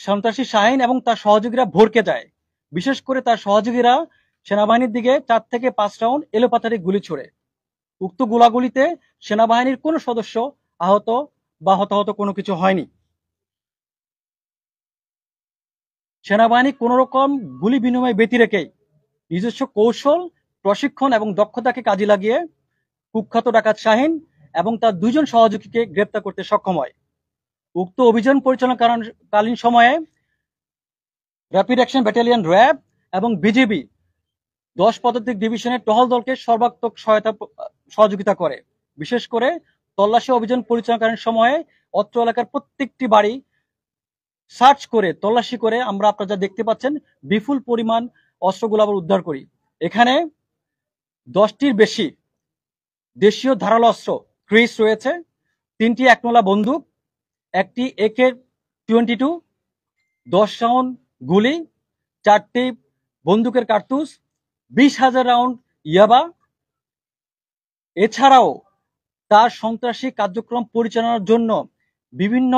সন্ত্রাসী শাহীন এবং তার সহযোগীরা ভড়কে যায়। বিশেষ করে তার সহযোগীরা সেনাবাহিনীর দিকে 4 থেকে 5 রাউন্ড এলোপাতাড়ি গুলি ছোড়ে। উক্ত গোলাগুলিতে সেনাবাহিনীর কোনো সদস্য আহত বা হতাহত কোনো কিছু হয়নি। সেনাবাহিনী কোনো রকম গুলি বিনিময় ব্যতি রেখেই নিজস্ব কৌশল, প্রশিক্ষণ এবং দক্ষতাকে কাজে লাগিয়ে কুখ্যাত ডাকাত শাহীন এবং তার 2 জন সহযোগীকে গ্রেপ্তার করতে সক্ষম হয়। উক্ত অভিযান পরিচালনাকালীন সময়ে র্যাপিড অ্যাকশন ব্যাটালিয়ন র্যাব এবং বিজিবি 10 পদাতিক ডিভিশনের টহল দলকে সর্বাত্মক সহযোগিতা করে। বিশেষ করে তল্লাশি অভিযান পরিচালনাকালীন সময়ে অত্র এলাকার প্রত্যেকটি বাড়ি সার্চ করে তল্লাশি করে আমরা আপনারা যা দেখতে পাচ্ছেন বিপুল পরিমাণ অস্ত্রগুলো আবার উদ্ধার করি। এখানে 10টির বেশি দেশীয় ধারালো অস্ত্র ক্রিস রয়েছে, 3টি একনলা বন্দুক, একটি AK-22, 10 রাউন্ড গুলি, 4টি বন্দুকের কার্তুজ, 20,000 রাউন্ড ইয়াবা। এছাড়াও তার সন্ত্রাসী কার্যক্রম পরিচালনার জন্য বিভিন্ন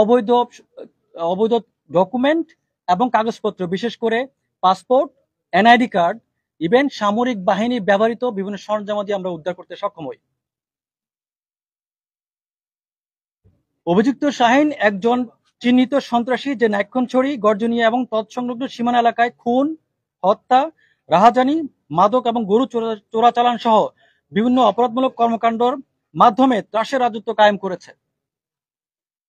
অবৈধ ডকুমেন্ট এবং কাগজপত্র, বিশেষ করে পাসপোর্ট, এনআইডি কার্ড, ইভেন সামরিক বাহিনী ব্যবহৃত বিভিন্ন সরঞ্জামাদি আমরা উদ্ধার করতে সক্ষম হই। অভিযুক্ত শাহীন একজন চিহ্নিত সন্ত্রাসী যে নাইক্ষণছড়ি, গর্জনিয়া এবং তৎসংলগ্ন সীমানা এলাকায় খুন, হত্যা, রাহাজানি, মাদক এবং গরু চোরাচালান সহ বিভিন্ন অপরাধমূলক কর্মকাণ্ডের মাধ্যমে ত্রাসের রাজত্ব কায়েম করেছে।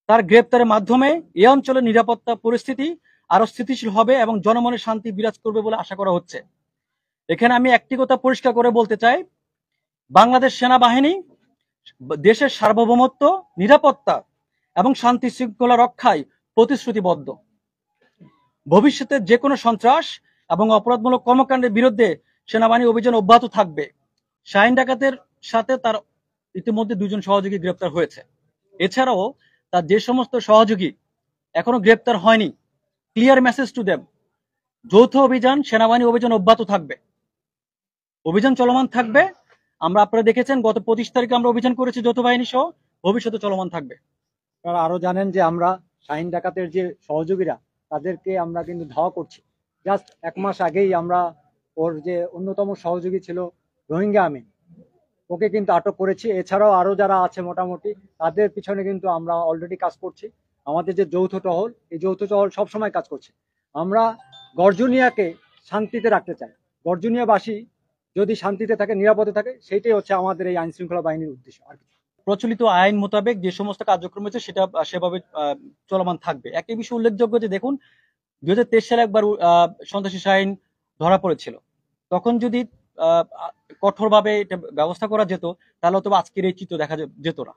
তার গ্রেপ্তারের মাধ্যমে এ অঞ্চলের নিরাপত্তা পরিস্থিতি আরো স্থিতিশীল হবে এবং জনমনে শান্তি বিরাজ করবে বলে আশা করা হচ্ছে। এখানে আমি একটি কথা পরিষ্কার করে বলতে চাই, বাংলাদেশ সেনাবাহিনী দেশের সার্বভৌমত্ব, নিরাপত্তা এবং শান্তি শৃঙ্খলা রক্ষায় প্রতিশ্রুতিবদ্ধ। ভবিষ্যতে যে কোনো সন্ত্রাস এবং অপরাধমূলক কর্মকাণ্ডের বিরুদ্ধে সেনাবাহিনী অভিযান অব্যাহত থাকবে। শাহীন ডাকাতের সাথে তার ইতিমধ্যে 2 জন সহযোগী গ্রেপ্তার হয়েছে। এছাড়াও তার যে সমস্ত সহযোগী এখনো গ্রেপ্তার হয়নি, ক্লিয়ার মেসেজ টু দেম, যৌথ অভিযান, সেনাবাহিনী অভিযান অব্যাহত থাকবে, অভিযান চলমান থাকবে। আপনারা দেখেছেন গত 25 তারিখে আমরা অভিযান করেছি যৌথ বাহিনী সহ, ভবিষ্যতে চলমান থাকবে। আপনারা আরো জানেন যে আমরা শাহীন ডাকাতের যে সহযোগীরা তাদেরকে আমরা কিন্তু ধাওয়া করছি। জাস্ট 1 মাস আগেই আমরা ওর যে অন্যতম সহযোগী ছিল রোহিঙ্গা আমিন, ওকে কিন্তু আটক করেছি। এছাড়াও আরো যারা আছে মোটামুটি তাদের পিছনে কিন্তু আমরা অলরেডি কাজ করছি। আমাদের যে যৌথ টহল, এই যৌথ টহল সবসময় কাজ করছে। আমরা গর্জনিয়াকে শান্তিতে রাখতে চাই। গর্জনিয়াবাসী যদি শান্তিতে থাকে, নিরাপদে থাকে, সেইটাই হচ্ছে আমাদের এই আইন শৃঙ্খলা বাহিনীর উদ্দেশ্য। আর প্রচলিত আইন মোতাবেক যে সমস্ত কার্যক্রম হচ্ছে সেটা সেভাবে চলমান থাকবে। একটি বিষয় উল্লেখযোগ্য যে দেখুন 2023 সালে একবার সন্ত্রাসী শাহীন ধরা পড়েছিল। তখন যদি কঠোরভাবে এটা ব্যবস্থা করা যেত তাহলে হয়তো আজকের এই চিত্র দেখা যেত না।